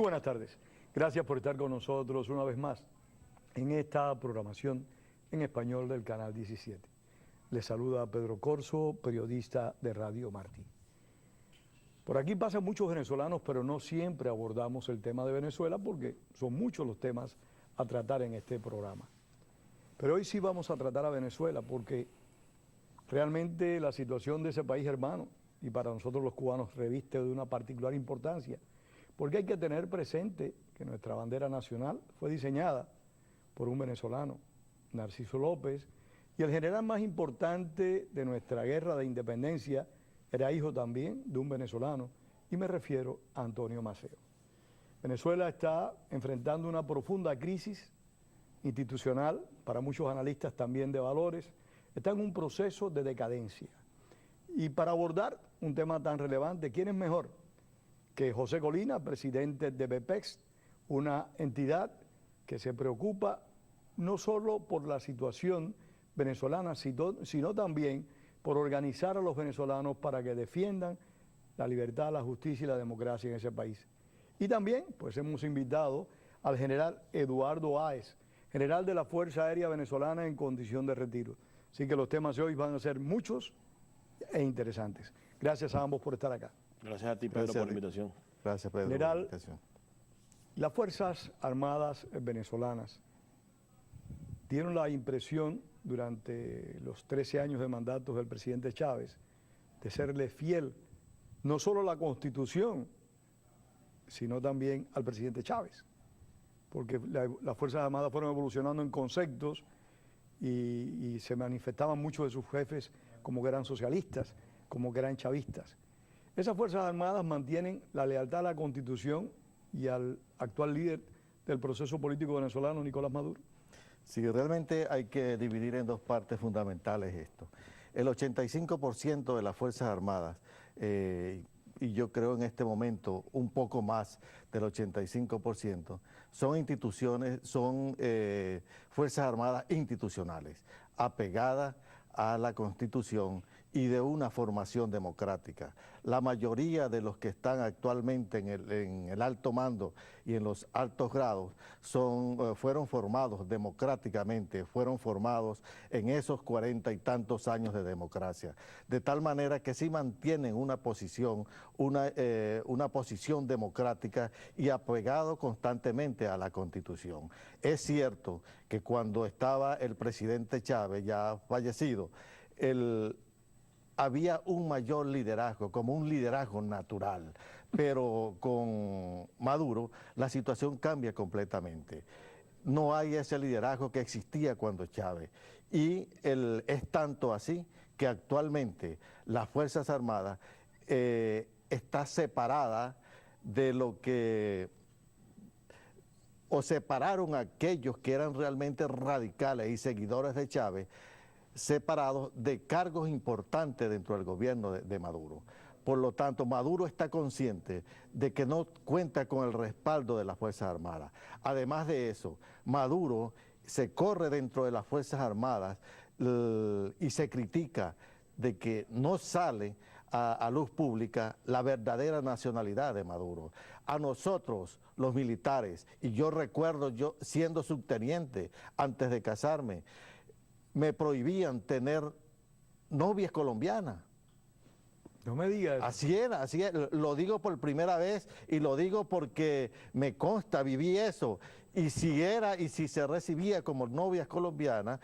Muy buenas tardes. Gracias por estar con nosotros una vez más en esta programación en español del Canal 17. Les saluda Pedro Corso, periodista de Radio Martí. Por aquí pasan muchos venezolanos, pero no siempre abordamos el tema de Venezuela porque son muchos los temas a tratar en este programa. Pero hoy sí vamos a tratar a Venezuela porque realmente la situación de ese país hermano y para nosotros los cubanos reviste de una particular importancia, porque hay que tener presente que nuestra bandera nacional fue diseñada por un venezolano, Narciso López, y el general más importante de nuestra guerra de independencia era hijo también de un venezolano, y me refiero a Antonio Maceo. Venezuela está enfrentando una profunda crisis institucional, para muchos analistas también de valores, está en un proceso de decadencia. Y para abordar un tema tan relevante, ¿quién es mejor que José Colina, presidente de BPEX, una entidad que se preocupa no solo por la situación venezolana, sino también por organizar a los venezolanos para que defiendan la libertad, la justicia y la democracia en ese país? Y también, pues hemos invitado al general Eduardo Áez, general de la Fuerza Aérea Venezolana en condición de retiro. Así que los temas de hoy van a ser muchos e interesantes. Gracias a ambos por estar acá. Gracias a ti, Pedro, por la invitación. Gracias, Pedro, general, por la invitación. Las Fuerzas Armadas venezolanas dieron la impresión durante los 13 años de mandato del presidente Chávez de serle fiel no solo a la Constitución, sino también al presidente Chávez, porque las Fuerzas Armadas fueron evolucionando en conceptos y se manifestaban muchos de sus jefes como que eran socialistas, como que eran chavistas. Esas Fuerzas Armadas mantienen la lealtad a la Constitución y al actual líder del proceso político venezolano, Nicolás Maduro. Sí, realmente hay que dividir en dos partes fundamentales esto. El 85% de las Fuerzas Armadas, y yo creo en este momento un poco más del 85%, son instituciones, son Fuerzas Armadas institucionales, apegadas a la Constitución y de una formación democrática. La mayoría de los que están actualmente en el alto mando y en los altos grados fueron formados democráticamente, fueron formados en esos 40 y tantos años de democracia, de tal manera que sí mantienen una posición democrática y apegado constantemente a la Constitución. Es cierto que cuando estaba el presidente Chávez, ya fallecido, había un mayor liderazgo, como un liderazgo natural, pero con Maduro la situación cambia completamente. No hay ese liderazgo que existía cuando Chávez, y es tanto así que actualmente las Fuerzas Armadas está separada de lo que, o separaron a aquellos que eran realmente radicales y seguidores de Chávez, separados de cargos importantes dentro del gobierno de Maduro. Por lo tanto, Maduro está consciente de que no cuenta con el respaldo de las Fuerzas Armadas. Además de eso, Maduro se corre dentro de las Fuerzas Armadas y se critica de que no sale a luz pública la verdadera nacionalidad de Maduro. A nosotros, los militares, y yo recuerdo yo siendo subteniente antes de casarme, me prohibían tener novias colombianas. No me digas. Así era, lo digo por primera vez y lo digo porque me consta, viví eso. Y si se recibía como novias colombianas,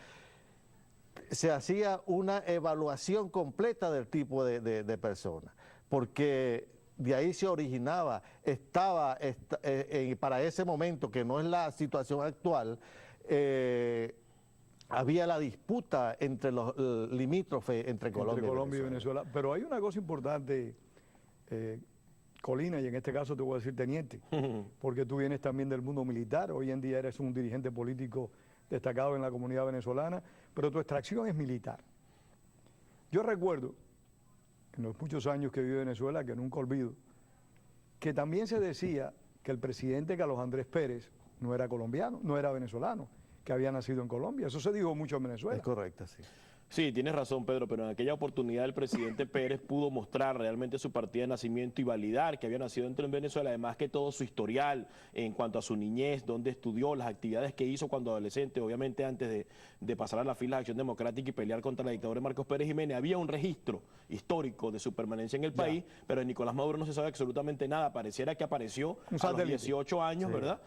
se hacía una evaluación completa del tipo de persona, porque de ahí se originaba, para ese momento, que no es la situación actual, había la disputa entre los limítrofes entre Colombia y Venezuela. Pero hay una cosa importante, Colina, y en este caso te voy a decir teniente, porque tú vienes también del mundo militar, hoy en día eres un dirigente político destacado en la comunidad venezolana, pero tu extracción es militar. Yo recuerdo, en los muchos años que viví en Venezuela, que nunca olvido, que también se decía que el presidente Carlos Andrés Pérez no era colombiano, no era venezolano, que había nacido en Colombia. Eso se dijo mucho en Venezuela. Es correcto, sí. Sí, tienes razón, Pedro, pero en aquella oportunidad el presidente Pérez pudo mostrar realmente su partida de nacimiento y validar que había nacido en Venezuela, además que todo su historial en cuanto a su niñez, dónde estudió, las actividades que hizo cuando adolescente, obviamente antes de pasar a la fila de Acción Democrática y pelear contra la dictadura de Marcos Pérez Jiménez. Había un registro histórico de su permanencia en el país, pero de Nicolás Maduro no se sabe absolutamente nada. Pareciera que apareció a los 18 años, ¿verdad?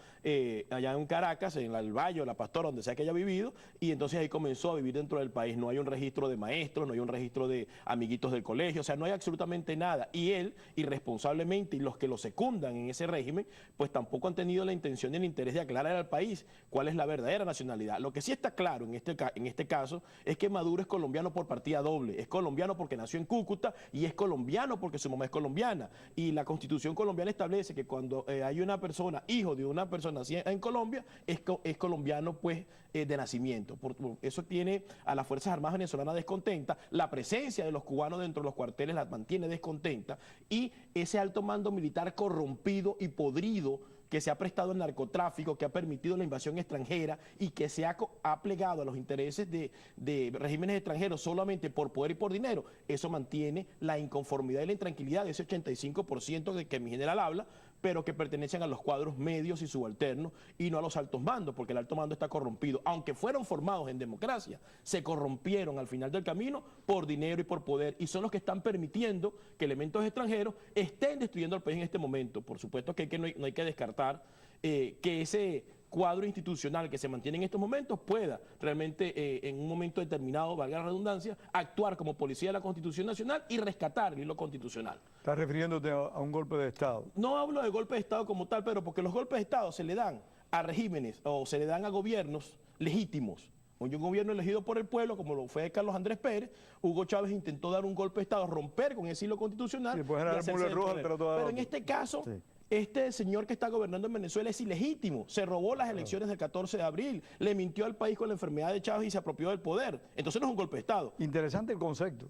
Allá en Caracas, en el Valle, La Pastora, donde sea que haya vivido, y entonces ahí comenzó a vivir dentro del país. No hay un registro de maestros, no hay un registro de amiguitos del colegio, o sea, no hay absolutamente nada. Y él, irresponsablemente, y los que lo secundan en ese régimen, pues tampoco han tenido la intención ni el interés de aclarar al país cuál es la verdadera nacionalidad. Lo que sí está claro en este caso es que Maduro es colombiano por partida doble, es colombiano porque nació en Cúcuta y es colombiano porque su mamá es colombiana. Y la Constitución colombiana establece que cuando hay una persona, hijo de una persona nacida en Colombia, es colombiano pues de nacimiento. Por eso tiene a las Fuerzas Armadas venezolanas descontenta, la presencia de los cubanos dentro de los cuarteles la mantiene descontenta, y ese alto mando militar corrompido y podrido que se ha prestado al narcotráfico, que ha permitido la invasión extranjera y que se ha plegado a los intereses de regímenes extranjeros solamente por poder y por dinero, eso mantiene la inconformidad y la intranquilidad de ese 85% de que mi general habla, pero que pertenecen a los cuadros medios y subalternos y no a los altos mandos, porque el alto mando está corrompido. Aunque fueron formados en democracia, se corrompieron al final del camino por dinero y por poder, y son los que están permitiendo que elementos extranjeros estén destruyendo al país en este momento. Por supuesto que no hay que descartar que ese cuadro institucional que se mantiene en estos momentos pueda realmente en un momento determinado, valga la redundancia, actuar como policía de la Constitución Nacional y rescatar el hilo constitucional. ¿Estás refiriéndote a un golpe de Estado? No hablo de golpe de Estado como tal, pero porque los golpes de Estado se le dan a regímenes o se le dan a gobiernos legítimos. Un gobierno elegido por el pueblo, como lo fue Carlos Andrés Pérez, Hugo Chávez intentó dar un golpe de Estado, romper con ese hilo constitucional. Sí, puede generar mules rojas, pero en este caso, este señor que está gobernando en Venezuela es ilegítimo. Se robó las elecciones del 14 de abril, le mintió al país con la enfermedad de Chávez y se apropió del poder. Entonces no es un golpe de Estado. Interesante el concepto.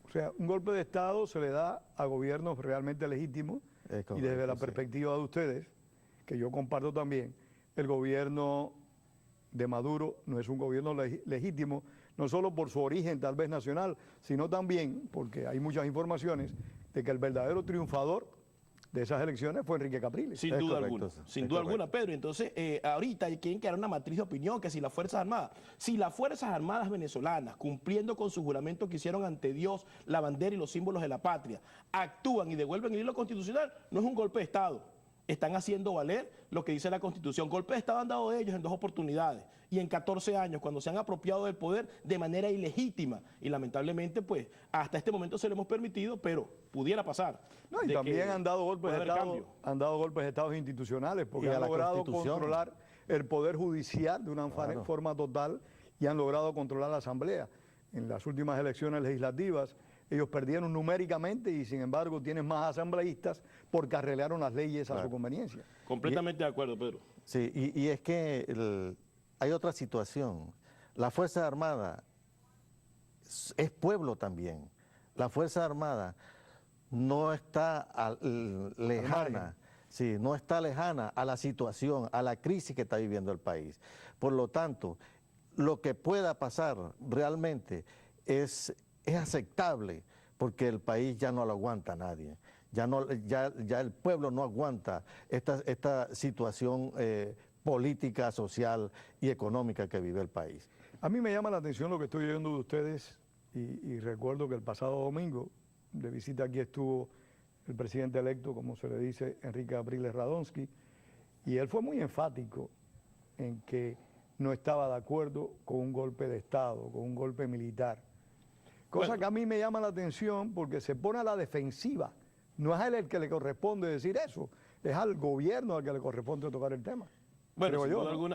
O sea, un golpe de Estado se le da a gobiernos realmente legítimos, y desde la perspectiva de ustedes, que yo comparto también, el gobierno de Maduro no es un gobierno legítimo, no solo por su origen tal vez nacional, sino también porque hay muchas informaciones de que el verdadero triunfador de esas elecciones fue Enrique Capriles. Sin duda alguna, sin duda alguna, Pedro. Entonces, ahorita quieren crear una matriz de opinión que si las Fuerzas Armadas venezolanas, cumpliendo con su juramento que hicieron ante Dios, la bandera y los símbolos de la patria, actúan y devuelven el hilo constitucional, no es un golpe de Estado. Están haciendo valer lo que dice la Constitución. Golpe de Estado han dado ellos en 2 oportunidades y en 14 años, cuando se han apropiado del poder de manera ilegítima. Y lamentablemente, pues, hasta este momento se lo hemos permitido, pero pudiera pasar. No, y también han dado golpes de Estado institucionales, porque han logrado controlar el Poder Judicial de una forma total y han logrado controlar la Asamblea. En las últimas elecciones legislativas, ellos perdieron numéricamente y sin embargo tienen más asambleístas porque arreglaron las leyes a su conveniencia. Completamente de acuerdo, Pedro. Sí, y es que hay otra situación. La Fuerza Armada es pueblo también. La Fuerza Armada no está lejana, sí, no está lejana a la situación, a la crisis que está viviendo el país. Por lo tanto, lo que pueda pasar realmente es aceptable, porque el país ya no lo aguanta nadie. Ya el pueblo no aguanta esta situación política, social y económica que vive el país. A mí me llama la atención lo que estoy oyendo de ustedes y recuerdo que el pasado domingo de visita aquí estuvo el presidente electo, como se le dice, Enrique Capriles Radonsky, y él fue muy enfático en que no estaba de acuerdo con un golpe de Estado, con un golpe militar. Cosa que a mí me llama la atención porque se pone a la defensiva. No es a él el que le corresponde decir eso, es al gobierno al que le corresponde tocar el tema. Bueno,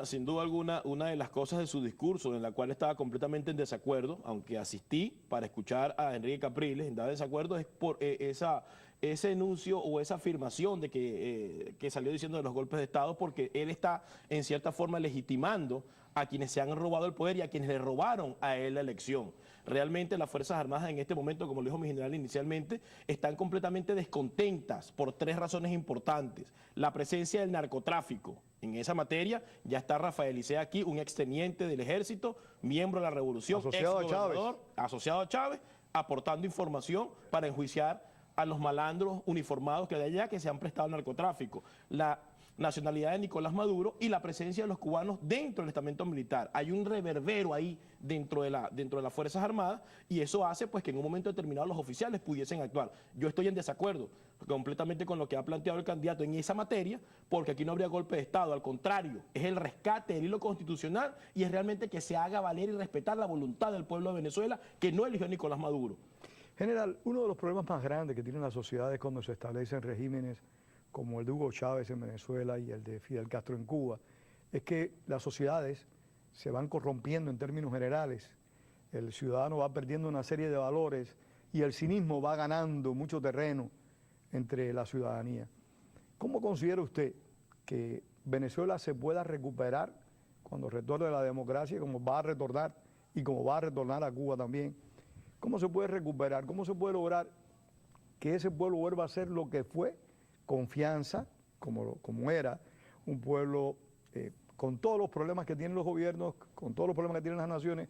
sin duda alguna, una de las cosas de su discurso en la cual estaba completamente en desacuerdo, aunque asistí para escuchar a Enrique Capriles, en desacuerdo es por esa ese enuncio o esa afirmación de que salió diciendo de los golpes de Estado, porque él está en cierta forma legitimando a quienes se han robado el poder y a quienes le robaron a él la elección. Realmente las Fuerzas Armadas en este momento, como lo dijo mi general inicialmente, están completamente descontentas por 3 razones importantes. La presencia del narcotráfico. En esa materia ya está Rafael Licea aquí, un exteniente del ejército, miembro de la revolución, asociado a Chávez, aportando información para enjuiciar a los malandros uniformados que hay allá que se han prestado al narcotráfico. La nacionalidad de Nicolás Maduro y la presencia de los cubanos dentro del estamento militar. Hay un reverbero ahí dentro de las Fuerzas Armadas y eso hace pues que en un momento determinado los oficiales pudiesen actuar. Yo estoy en desacuerdo completamente con lo que ha planteado el candidato en esa materia, porque aquí no habría golpe de Estado, al contrario, es el rescate del hilo constitucional y es realmente que se haga valer y respetar la voluntad del pueblo de Venezuela que no eligió a Nicolás Maduro. General, uno de los problemas más grandes que tienen las sociedades cuando se establecen regímenes como el de Hugo Chávez en Venezuela y el de Fidel Castro en Cuba, es que las sociedades se van corrompiendo en términos generales, el ciudadano va perdiendo una serie de valores y el cinismo va ganando mucho terreno entre la ciudadanía. ¿Cómo considera usted que Venezuela se pueda recuperar cuando retorne la democracia, como va a retornar y como va a retornar a Cuba también? ¿Cómo se puede recuperar? ¿Cómo se puede lograr que ese pueblo vuelva a ser lo que fue? Confianza, como era, un pueblo con todos los problemas que tienen los gobiernos, con todos los problemas que tienen las naciones,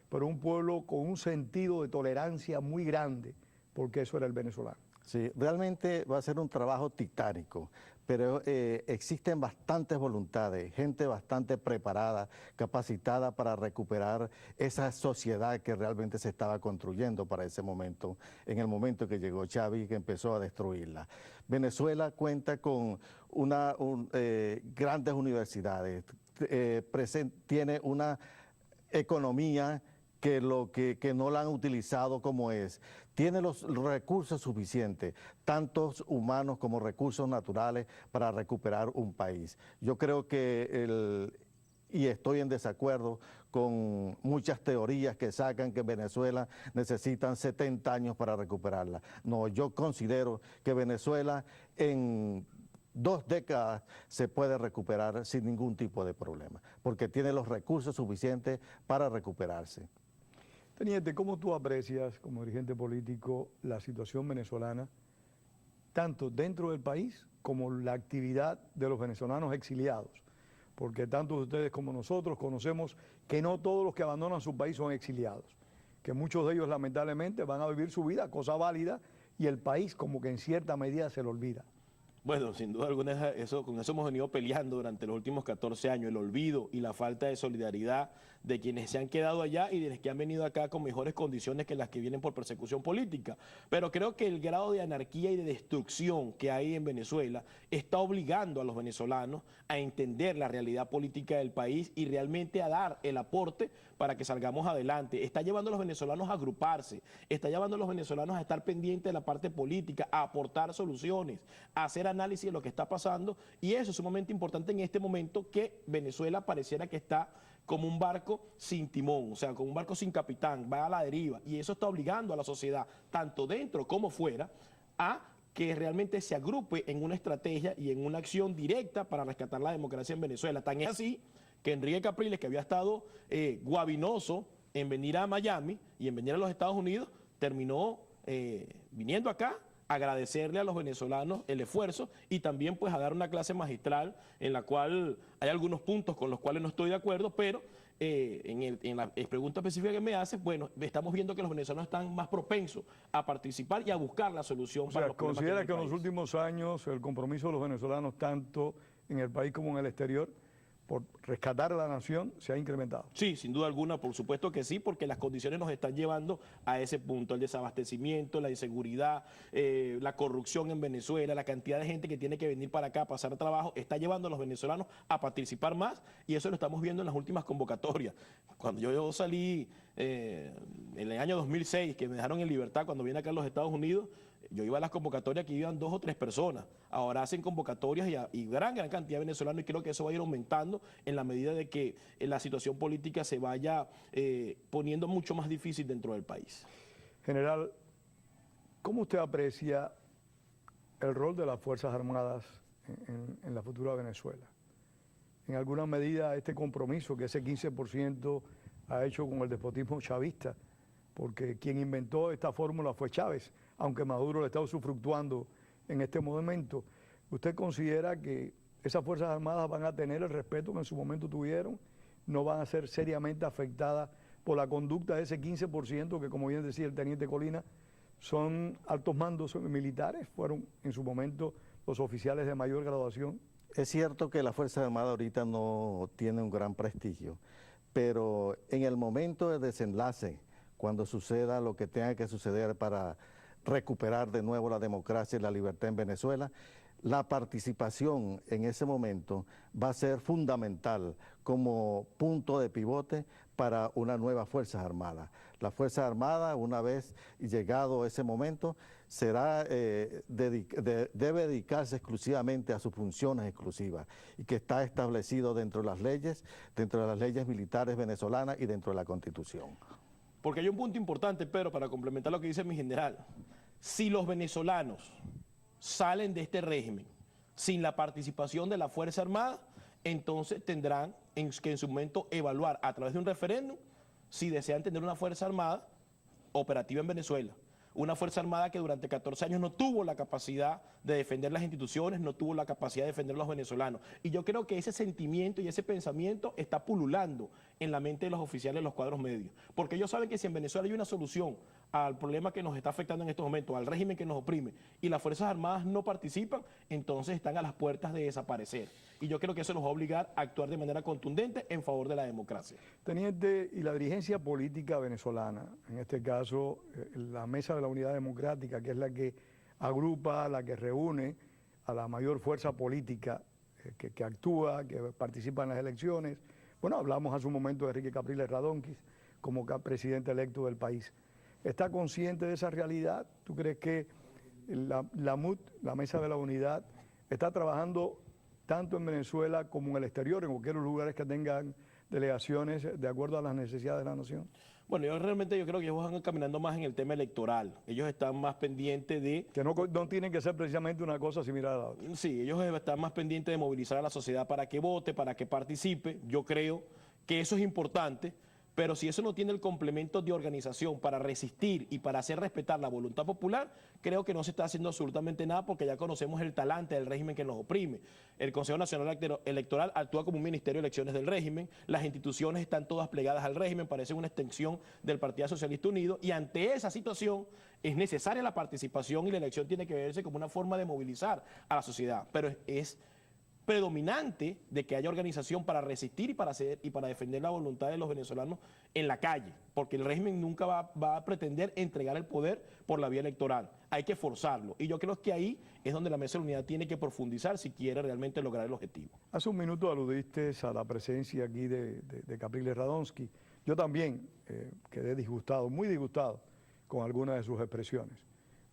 pero un pueblo con un sentido de tolerancia muy grande, porque eso era el venezolano. Sí, realmente va a ser un trabajo titánico, pero existen bastantes voluntades, gente bastante preparada, capacitada para recuperar esa sociedad que realmente se estaba construyendo para ese momento, en el momento que llegó Chávez y que empezó a destruirla. Venezuela cuenta con grandes universidades, tiene una economía que no la han utilizado como es. Tiene los recursos suficientes, tantos humanos como recursos naturales, para recuperar un país. Yo creo que y estoy en desacuerdo con muchas teorías que sacan que Venezuela necesitan 70 años para recuperarla. No, yo considero que Venezuela en 2 décadas se puede recuperar sin ningún tipo de problema, porque tiene los recursos suficientes para recuperarse. Teniente, ¿cómo tú aprecias como dirigente político la situación venezolana, tanto dentro del país como la actividad de los venezolanos exiliados? Porque tanto ustedes como nosotros conocemos que no todos los que abandonan su país son exiliados, que muchos de ellos lamentablemente van a vivir su vida, cosa válida, y el país como que en cierta medida se lo olvida. Bueno, sin duda alguna, con eso hemos venido peleando durante los últimos 14 años, el olvido y la falta de solidaridad de quienes se han quedado allá y de los que han venido acá con mejores condiciones que las que vienen por persecución política. Pero creo que el grado de anarquía y de destrucción que hay en Venezuela está obligando a los venezolanos a entender la realidad política del país y realmente a dar el aporte para que salgamos adelante. Está llevando a los venezolanos a agruparse, está llevando a los venezolanos a estar pendientes de la parte política, a aportar soluciones, a hacer análisis de lo que está pasando, y eso es sumamente importante en este momento que Venezuela pareciera que está como un barco sin timón, o sea, como un barco sin capitán, va a la deriva, y eso está obligando a la sociedad, tanto dentro como fuera, a que realmente se agrupe en una estrategia y en una acción directa para rescatar la democracia en Venezuela. Tan es así que Enrique Capriles, que había estado guabinoso en venir a Miami y en venir a los Estados Unidos, terminó viniendo acá a agradecerle a los venezolanos el esfuerzo y también pues a dar una clase magistral en la cual hay algunos puntos con los cuales no estoy de acuerdo, pero en la pregunta específica que me hace, bueno, estamos viendo que los venezolanos están más propensos a participar y a buscar la solución para los problemas ¿considera que en los últimos años el compromiso de los venezolanos, tanto en el país como en el exterior, por rescatar a la nación, se ha incrementado? Sí, sin duda alguna, por supuesto que sí, porque las condiciones nos están llevando a ese punto, el desabastecimiento, la inseguridad, la corrupción en Venezuela, la cantidad de gente que tiene que venir para acá a pasar trabajo, está llevando a los venezolanos a participar más, y eso lo estamos viendo en las últimas convocatorias. Cuando yo salí en el año 2006, que me dejaron en libertad cuando vine acá a los Estados Unidos, yo iba a las convocatorias que iban 2 o 3 personas. Ahora hacen convocatorias y gran cantidad de venezolanos, y creo que eso va a ir aumentando en la medida de que la situación política se vaya poniendo mucho más difícil dentro del país. General, ¿cómo usted aprecia el rol de las Fuerzas Armadas en la futura Venezuela. En alguna medida este compromiso que ese 15% ha hecho con el despotismo chavista, porque quien inventó esta fórmula fue Chávez, aunque Maduro le está usufructuando en este momento. ¿Usted considera que esas Fuerzas Armadas van a tener el respeto que en su momento tuvieron? ¿No van a ser seriamente afectadas por la conducta de ese 15% que, como bien decía el teniente Colina, son altos mandos militares, fueron en su momento los oficiales de mayor graduación? Es cierto que la Fuerza Armada ahorita no tiene un gran prestigio, pero en el momento de desenlace, cuando suceda lo que tenga que suceder para recuperar de nuevo la democracia y la libertad en Venezuela, la participación en ese momento va a ser fundamental como punto de pivote para una nueva Fuerzas Armadas. La Fuerza Armada, una vez llegado ese momento, debe dedicarse exclusivamente a sus funciones exclusivas y que está establecido dentro de las leyes militares venezolanas y dentro de la Constitución. Porque hay un punto importante, pero para complementar lo que dice mi general, si los venezolanos salen de este régimen sin la participación de la Fuerza Armada, entonces tendrán que en su momento evaluar a través de un referéndum si desean tener una Fuerza Armada operativa en Venezuela. Una Fuerza Armada que durante 14 años no tuvo la capacidad de defender las instituciones, no tuvo la capacidad de defender a los venezolanos. Y yo creo que ese sentimiento y ese pensamiento está pululando en la mente de los oficiales de los cuadros medios. Porque ellos saben que si en Venezuela hay una solución al problema que nos está afectando en estos momentos, al régimen que nos oprime, y las Fuerzas Armadas no participan, entonces están a las puertas de desaparecer. Y yo creo que eso los va a obligar a actuar de manera contundente en favor de la democracia. Teniente, y la dirigencia política venezolana, en este caso la Mesa de la Unidad Democrática, que es la que agrupa, la que reúne a la mayor fuerza política que actúa, que participa en las elecciones. Bueno, hablamos hace un momento de Enrique Capriles Radonquis como presidente electo del país. ¿Está consciente de esa realidad? ¿Tú crees que la MUD, la Mesa de la Unidad, está trabajando tanto en Venezuela como en el exterior, en cualquier lugares que tengan delegaciones de acuerdo a las necesidades de la nación? Bueno, yo creo que ellos van caminando más en el tema electoral. Ellos están más pendientes de... Que no tienen que ser precisamente una cosa similar a la otra. Sí, ellos están más pendientes de movilizar a la sociedad para que vote, para que participe. Yo creo que eso es importante, pero si eso no tiene el complemento de organización para resistir y para hacer respetar la voluntad popular, creo que no se está haciendo absolutamente nada porque ya conocemos el talante del régimen que nos oprime. El Consejo Nacional Electoral actúa como un ministerio de elecciones del régimen, las instituciones están todas plegadas al régimen, parece una extensión del Partido Socialista Unido, y ante esa situación es necesaria la participación y la elección tiene que verse como una forma de movilizar a la sociedad, pero es predominante de que haya organización para resistir y para defender la voluntad de los venezolanos en la calle, porque el régimen nunca va a pretender entregar el poder por la vía electoral, hay que forzarlo, y yo creo que ahí es donde la Mesa de la Unidad tiene que profundizar si quiere realmente lograr el objetivo. Hace un minuto aludiste a la presencia aquí de Capriles Radonquis. Yo también quedé disgustado, muy disgustado con algunas de sus expresiones.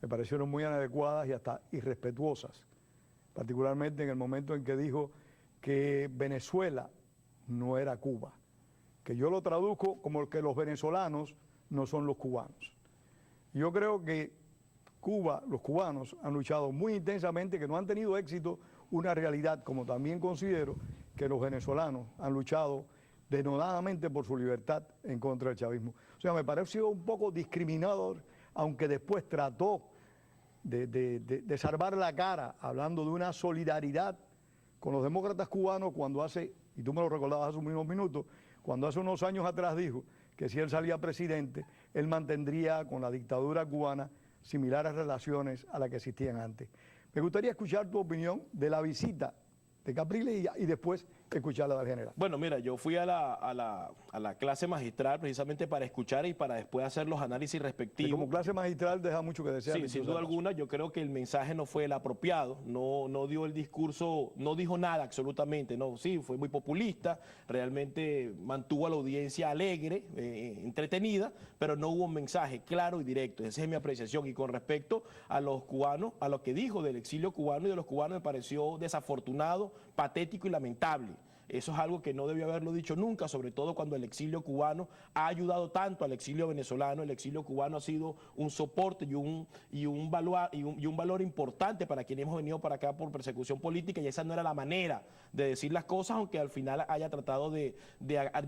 Me parecieron muy inadecuadas y hasta irrespetuosas, particularmente en el momento en que dijo que Venezuela no era Cuba, que yo lo traduzco como que los venezolanos no son los cubanos. Yo creo que Cuba, los cubanos han luchado muy intensamente, que no han tenido éxito, una realidad, como también considero que los venezolanos han luchado denodadamente por su libertad en contra del chavismo. O sea, me pareció un poco discriminador, aunque después trató de salvar la cara, hablando de una solidaridad con los demócratas cubanos cuando hace, y tú me lo recordabas hace unos minutos, cuando hace unos años atrás dijo que si él salía presidente, él mantendría con la dictadura cubana similares relaciones a las que existían antes. Me gustaría escuchar tu opinión de la visita de Capriles y después escucharla del general. Bueno, mira, yo fui a la clase magistral precisamente para escuchar y para después hacer los análisis respectivos. Que como clase magistral deja mucho que desear. Sí, sin duda alguna, yo creo que el mensaje no fue el apropiado, no dio el discurso, no dijo nada absolutamente, no, sí, fue muy populista, realmente mantuvo a la audiencia alegre, entretenida, pero no hubo un mensaje claro y directo. Esa es mi apreciación. Y con respecto a los cubanos, a lo que dijo del exilio cubano y de los cubanos, me pareció desafortunado, patético y lamentable. Eso es algo que no debió haberlo dicho nunca, sobre todo cuando el exilio cubano ha ayudado tanto al exilio venezolano. El exilio cubano ha sido un soporte y un valor importante para quienes hemos venido para acá por persecución política, y esa no era la manera de decir las cosas, aunque al final haya tratado de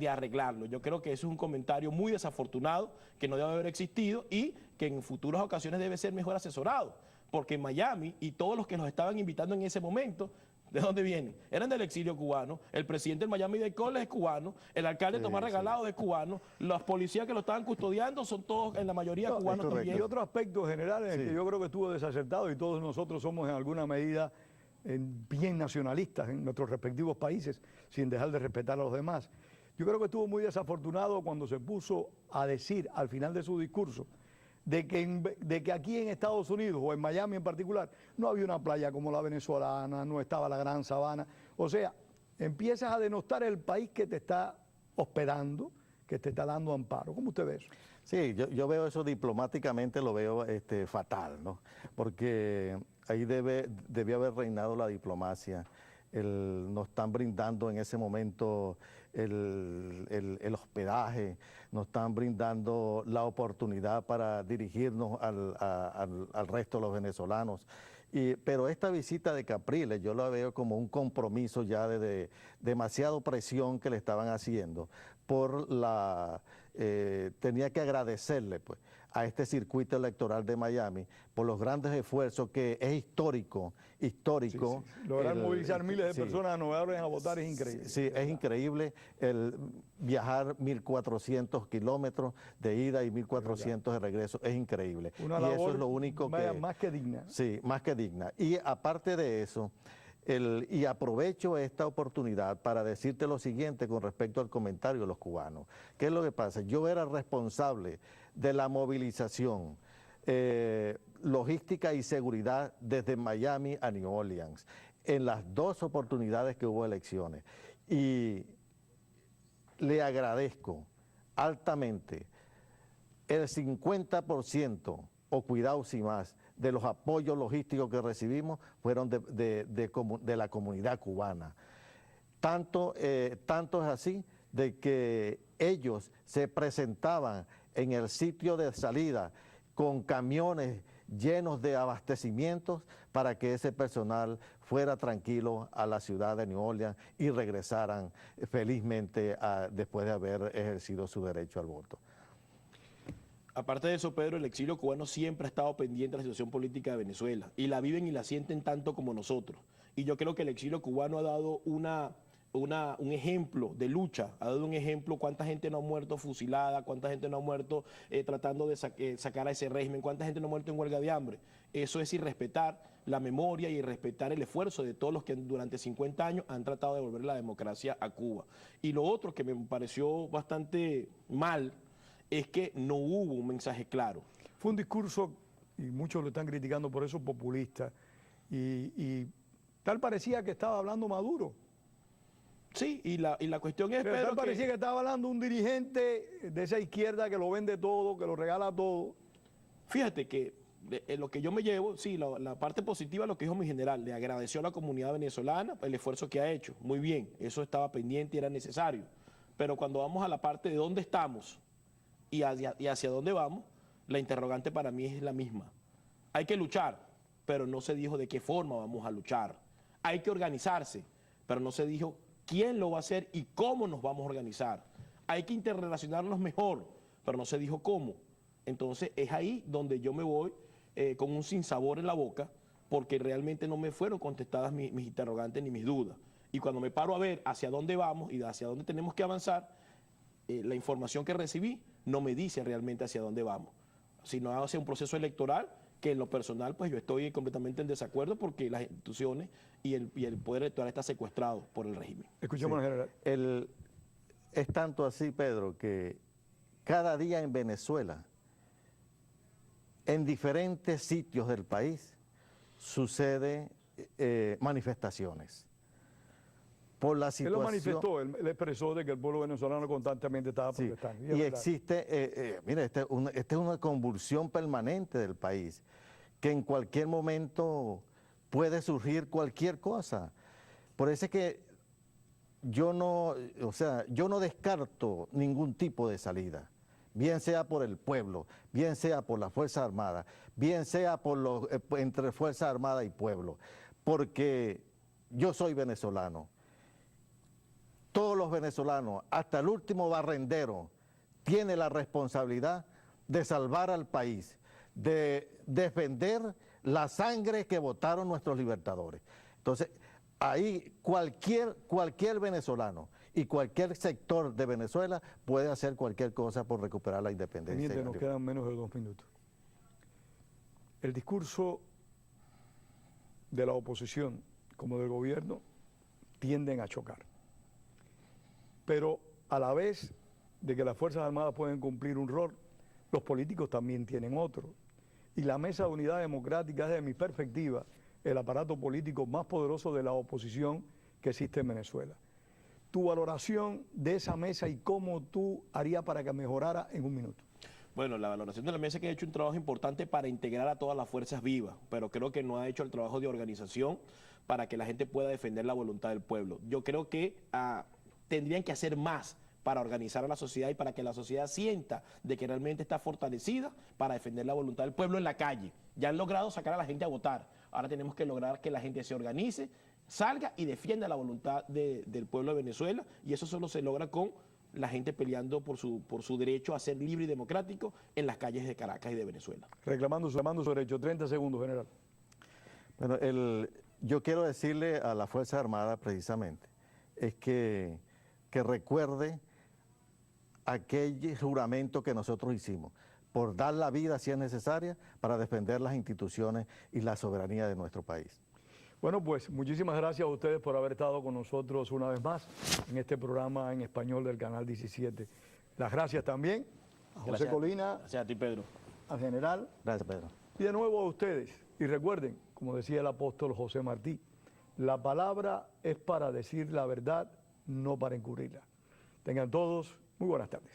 arreglarlo. Yo creo que eso es un comentario muy desafortunado, que no debe haber existido y que en futuras ocasiones debe ser mejor asesorado, porque en Miami y todos los que nos estaban invitando en ese momento, ¿de dónde vienen? Eran del exilio cubano, el presidente del Miami-Dade College es cubano, el alcalde Tomás Regalado es cubano, los policías que lo estaban custodiando son todos, en la mayoría, cubanos también. Y otro aspecto general en el que yo creo que estuvo desacertado, y todos nosotros somos en alguna medida bien nacionalistas en nuestros respectivos países, sin dejar de respetar a los demás. Yo creo que estuvo muy desafortunado cuando se puso a decir al final de su discurso de que aquí en Estados Unidos, o en Miami en particular, no había una playa como la venezolana, no estaba la Gran Sabana. O sea, empiezas a denostar el país que te está hospedando, que te está dando amparo. ¿Cómo usted ve eso? Sí, yo veo eso diplomáticamente, lo veo fatal, ¿no? Porque ahí debió haber reinado la diplomacia. Nos están brindando en ese momento el hospedaje, nos están brindando la oportunidad para dirigirnos al resto de los venezolanos. Pero esta visita de Capriles yo la veo como un compromiso ya de demasiada presión que le estaban haciendo por tenía que agradecerle pues a este circuito electoral de Miami por los grandes esfuerzos que es histórico. Sí. Lograr movilizar miles de personas a Nueva York a votar es increíble. Sí, es increíble el viajar 1.400 kilómetros de ida y 1.400 de regreso, es increíble. Una y labor eso es lo único que... más que digna. Sí, más que digna. Y aparte de eso, y aprovecho esta oportunidad para decirte lo siguiente con respecto al comentario de los cubanos. ¿Qué es lo que pasa? Yo era responsable de la movilización, logística y seguridad desde Miami a New Orleans, en las dos oportunidades que hubo elecciones. Y le agradezco altamente el 50%, o cuidado si más, de los apoyos logísticos que recibimos fueron de la comunidad cubana. Tanto es así de que ellos se presentaban en el sitio de salida con camiones llenos de abastecimientos para que ese personal fuera tranquilo a la ciudad de New Orleans y regresaran felizmente después de haber ejercido su derecho al voto. Aparte de eso, Pedro, el exilio cubano siempre ha estado pendiente de la situación política de Venezuela y la viven y la sienten tanto como nosotros. Y yo creo que el exilio cubano ha dado un ejemplo de lucha, ha dado un ejemplo, cuánta gente no ha muerto fusilada, cuánta gente no ha muerto tratando de sacar a ese régimen, cuánta gente no ha muerto en huelga de hambre. Eso es irrespetar la memoria y irrespetar el esfuerzo de todos los que durante 50 años han tratado de devolver la democracia a Cuba. Y lo otro que me pareció bastante mal es que no hubo un mensaje claro. Fue un discurso, y muchos lo están criticando por eso, populista, y tal parecía que estaba hablando Maduro. Sí, y la cuestión es, Pero Pedro, tal parecía que estaba hablando un dirigente de esa izquierda que lo vende todo, que lo regala todo. Fíjate que lo que yo me llevo, sí, la parte positiva, lo que dijo mi general, le agradeció a la comunidad venezolana el esfuerzo que ha hecho. Muy bien, eso estaba pendiente y era necesario. Pero cuando vamos a la parte de dónde estamos y hacia dónde vamos, la interrogante para mí es la misma. Hay que luchar, pero no se dijo de qué forma vamos a luchar. Hay que organizarse, pero no se dijo quién lo va a hacer y cómo nos vamos a organizar. Hay que interrelacionarnos mejor, pero no se dijo cómo. Entonces es ahí donde yo me voy con un sinsabor en la boca, porque realmente no me fueron contestadas mis interrogantes ni mis dudas. Y cuando me paro a ver hacia dónde vamos y hacia dónde tenemos que avanzar, la información que recibí no me dice realmente hacia dónde vamos, sino hacia un proceso electoral que en lo personal pues yo estoy completamente en desacuerdo porque las instituciones y el poder electoral está secuestrado por el régimen. Escuchemos, general. Es tanto así, Pedro, que cada día en Venezuela, en diferentes sitios del país, suceden manifestaciones. Por la situación. Él lo manifestó, él expresó de que el pueblo venezolano constantemente estaba protestando. Y existe, mira, esta es una convulsión permanente del país, que en cualquier momento puede surgir cualquier cosa. Por eso es que yo no, o sea, yo no descarto ningún tipo de salida, bien sea por el pueblo, bien sea por las Fuerzas Armadas, bien sea por entre Fuerzas Armadas y pueblo, porque yo soy venezolano. Todos los venezolanos, hasta el último barrendero, tiene la responsabilidad de salvar al país, de defender la sangre que botaron nuestros libertadores. Entonces, ahí cualquier venezolano y cualquier sector de Venezuela puede hacer cualquier cosa por recuperar la independencia. Teniente, nos quedan menos de 2 minutos. El discurso de la oposición como del gobierno tienden a chocar. Pero a la vez de que las Fuerzas Armadas pueden cumplir un rol, los políticos también tienen otro. Y la Mesa de Unidad Democrática es, desde mi perspectiva, el aparato político más poderoso de la oposición que existe en Venezuela. Tu valoración de esa mesa y cómo tú harías para que mejorara en 1 minuto. Bueno, la valoración de la mesa, que ha hecho un trabajo importante para integrar a todas las fuerzas vivas, pero creo que no ha hecho el trabajo de organización para que la gente pueda defender la voluntad del pueblo. Yo creo que tendrían que hacer más para organizar a la sociedad y para que la sociedad sienta de que realmente está fortalecida para defender la voluntad del pueblo en la calle. Ya han logrado sacar a la gente a votar. Ahora tenemos que lograr que la gente se organice, salga y defienda la voluntad del pueblo de Venezuela, y eso solo se logra con la gente peleando por su derecho a ser libre y democrático en las calles de Caracas y de Venezuela. Reclamando su derecho. 30 segundos, general. Bueno, yo quiero decirle a la Fuerza Armada precisamente, es que recuerde aquel juramento que nosotros hicimos, por dar la vida si es necesaria para defender las instituciones y la soberanía de nuestro país. Bueno, pues muchísimas gracias a ustedes por haber estado con nosotros una vez más en este programa en español del Canal 17. Las gracias también a José Gracias. Colina, Gracias a ti, Pedro. al general, Gracias, Pedro. y de nuevo a ustedes. Y recuerden, como decía el apóstol José Martí, la palabra es para decir la verdad, no para encubrirla. Tengan todos muy buenas tardes.